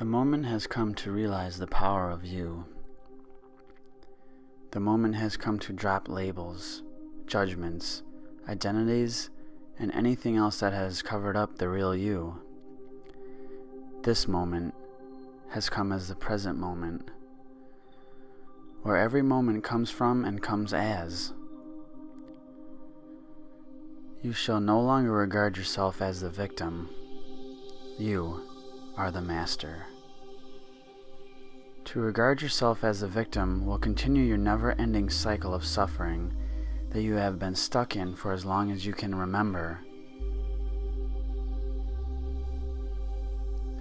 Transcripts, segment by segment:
The moment has come to realize the power of you. The moment has come to drop labels, judgments, identities, and anything else that has covered up the real you. This moment has come as the present moment, where every moment comes from and comes as. You shall no longer regard yourself as the victim. You are the master. To regard yourself as a victim will continue your never-ending cycle of suffering that you have been stuck in for as long as you can remember.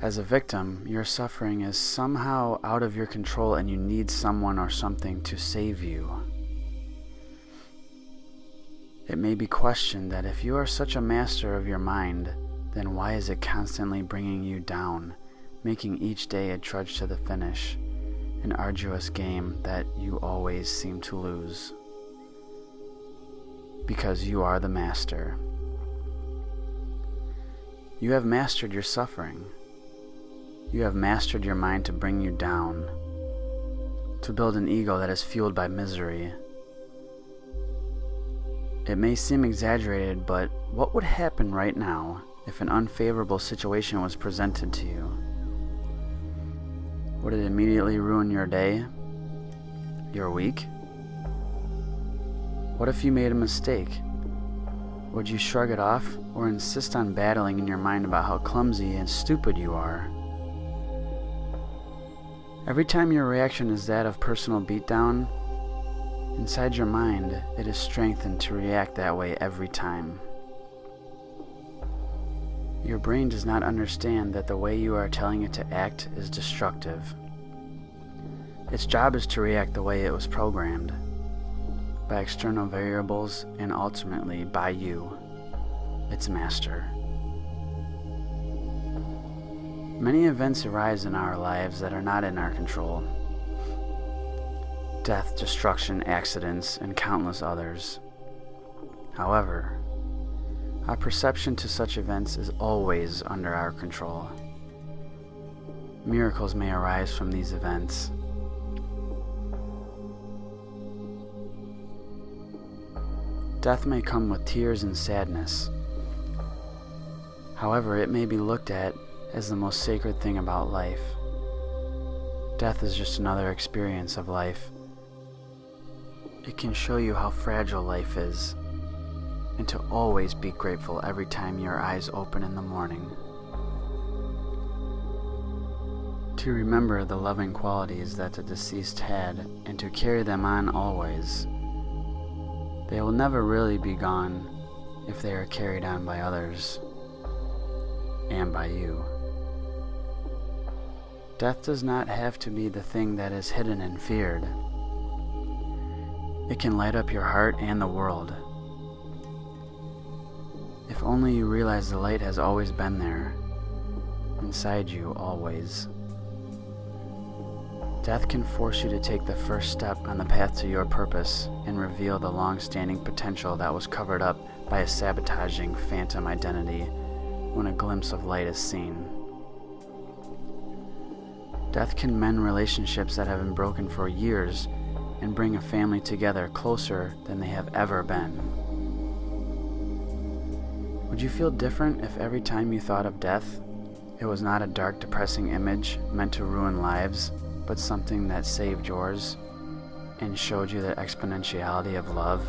As a victim, your suffering is somehow out of your control and you need someone or something to save you. It may be questioned that if you are such a master of your mind, then why is it constantly bringing you down, making each day a trudge to the finish, an arduous game that you always seem to lose? Because you are the master. You have mastered your suffering. You have mastered your mind to bring you down, to build an ego that is fueled by misery. It may seem exaggerated, but what would happen right now if an unfavorable situation was presented to you? Would it immediately ruin your day? Your week? What if you made a mistake? Would you shrug it off or insist on battling in your mind about how clumsy and stupid you are? Every time your reaction is that of personal beatdown, inside your mind it is strengthened to react that way every time. Your brain does not understand that the way you are telling it to act is destructive. Its job is to react the way it was programmed, by external variables and ultimately by you, its master. Many events arise in our lives that are not in our control. Death, destruction, accidents, and countless others. However, our perception to such events is always under our control. Miracles may arise from these events. Death may come with tears and sadness. However, it may be looked at as the most sacred thing about life. Death is just another experience of life. It can show you how fragile life is, and to always be grateful every time your eyes open in the morning. To remember the loving qualities that the deceased had, and to carry them on always. They will never really be gone if they are carried on by others, and by you. Death does not have to be the thing that is hidden and feared. It can light up your heart and the world. If only you realize the light has always been there, inside you always. Death can force you to take the first step on the path to your purpose and reveal the long-standing potential that was covered up by a sabotaging phantom identity when a glimpse of light is seen. Death can mend relationships that have been broken for years and bring a family together closer than they have ever been. Would you feel different if every time you thought of death, it was not a dark, depressing image meant to ruin lives, but something that saved yours and showed you the exponentiality of love?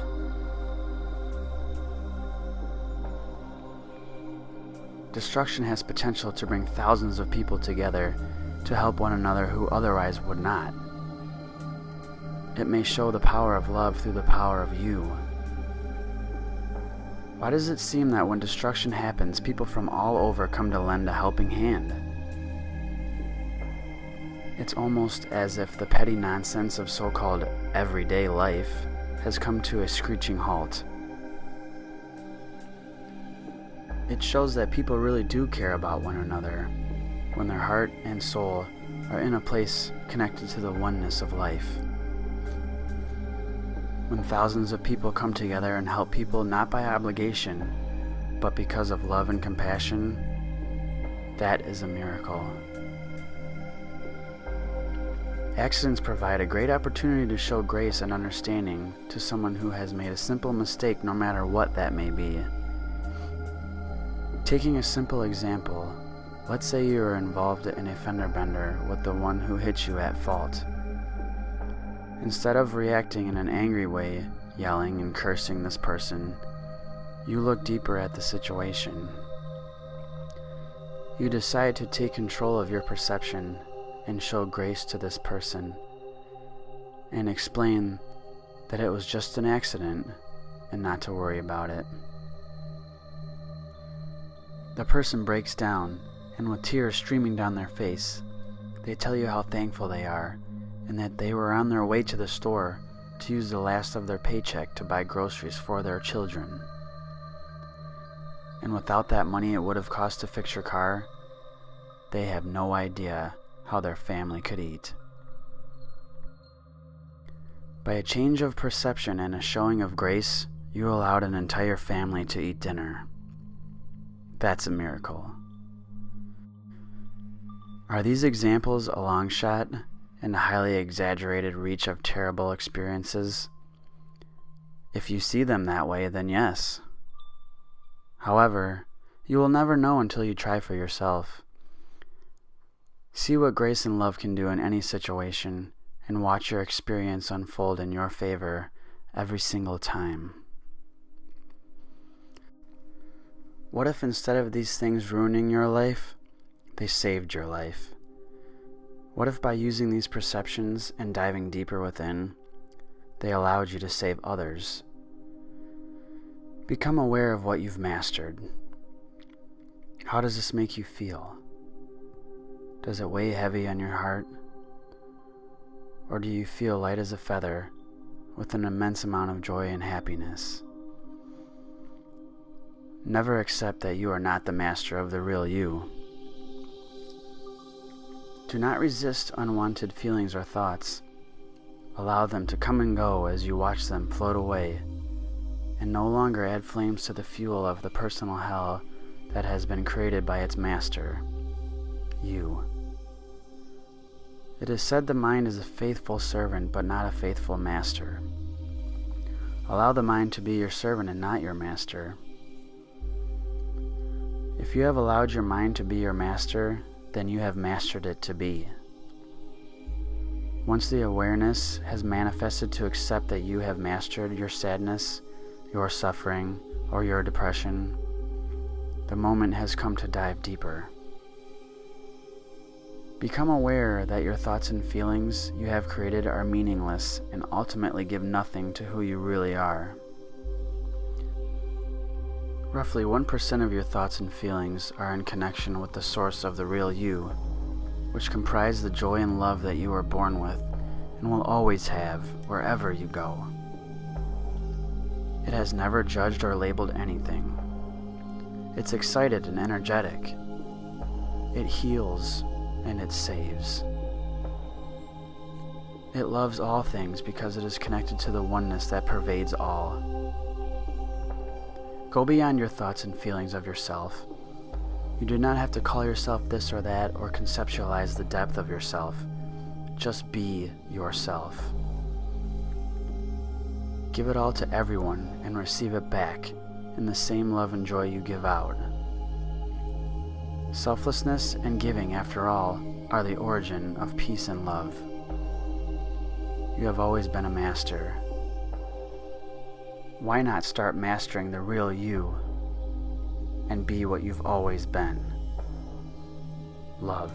Destruction has potential to bring thousands of people together to help one another who otherwise would not. It may show the power of love through the power of you. Why does it seem that when destruction happens, people from all over come to lend a helping hand? It's almost as if the petty nonsense of so-called everyday life has come to a screeching halt. It shows that people really do care about one another when their heart and soul are in a place connected to the oneness of life. When thousands of people come together and help people not by obligation, but because of love and compassion, that is a miracle. Accidents provide a great opportunity to show grace and understanding to someone who has made a simple mistake, no matter what that may be. Taking a simple example, let's say you are involved in a fender bender with the one who hit you at fault. Instead of reacting in an angry way, yelling and cursing this person, you look deeper at the situation. You decide to take control of your perception and show grace to this person and explain that it was just an accident and not to worry about it. The person breaks down, and with tears streaming down their face, they tell you how thankful they are and that they were on their way to the store to use the last of their paycheck to buy groceries for their children. And without that money it would have cost to fix your car, they have no idea how their family could eat. By a change of perception and a showing of grace, you allowed an entire family to eat dinner. That's a miracle. Are these examples a long shot and a highly exaggerated reach of terrible experiences? If you see them that way, then yes. However, you will never know until you try for yourself. See what grace and love can do in any situation, and watch your experience unfold in your favor every single time. What if instead of these things ruining your life, they saved your life? What if by using these perceptions and diving deeper within, they allowed you to save others? Become aware of what you've mastered. How does this make you feel? Does it weigh heavy on your heart? Or do you feel light as a feather with an immense amount of joy and happiness? Never accept that you are not the master of the real you. Do not resist unwanted feelings or thoughts. Allow them to come and go as you watch them float away, and no longer add flames to the fuel of the personal hell that has been created by its master, you. It is said the mind is a faithful servant but not a faithful master. Allow the mind to be your servant and not your master. If you have allowed your mind to be your master, then you have mastered it to be. Once the awareness has manifested to accept that you have mastered your sadness, your suffering, or your depression, the moment has come to dive deeper. Become aware that your thoughts and feelings you have created are meaningless and ultimately give nothing to who you really are. Roughly 1% of your thoughts and feelings are in connection with the source of the real you, which comprise the joy and love that you are born with and will always have wherever you go. It has never judged or labeled anything. It's excited and energetic. It heals and it saves. It loves all things because it is connected to the oneness that pervades all. Go beyond your thoughts and feelings of yourself. You do not have to call yourself this or that or conceptualize the depth of yourself. Just be yourself. Give it all to everyone and receive it back in the same love and joy you give out. Selflessness and giving, after all, are the origin of peace and love. You have always been a master. Why not start mastering the real you and be what you've always been? Love.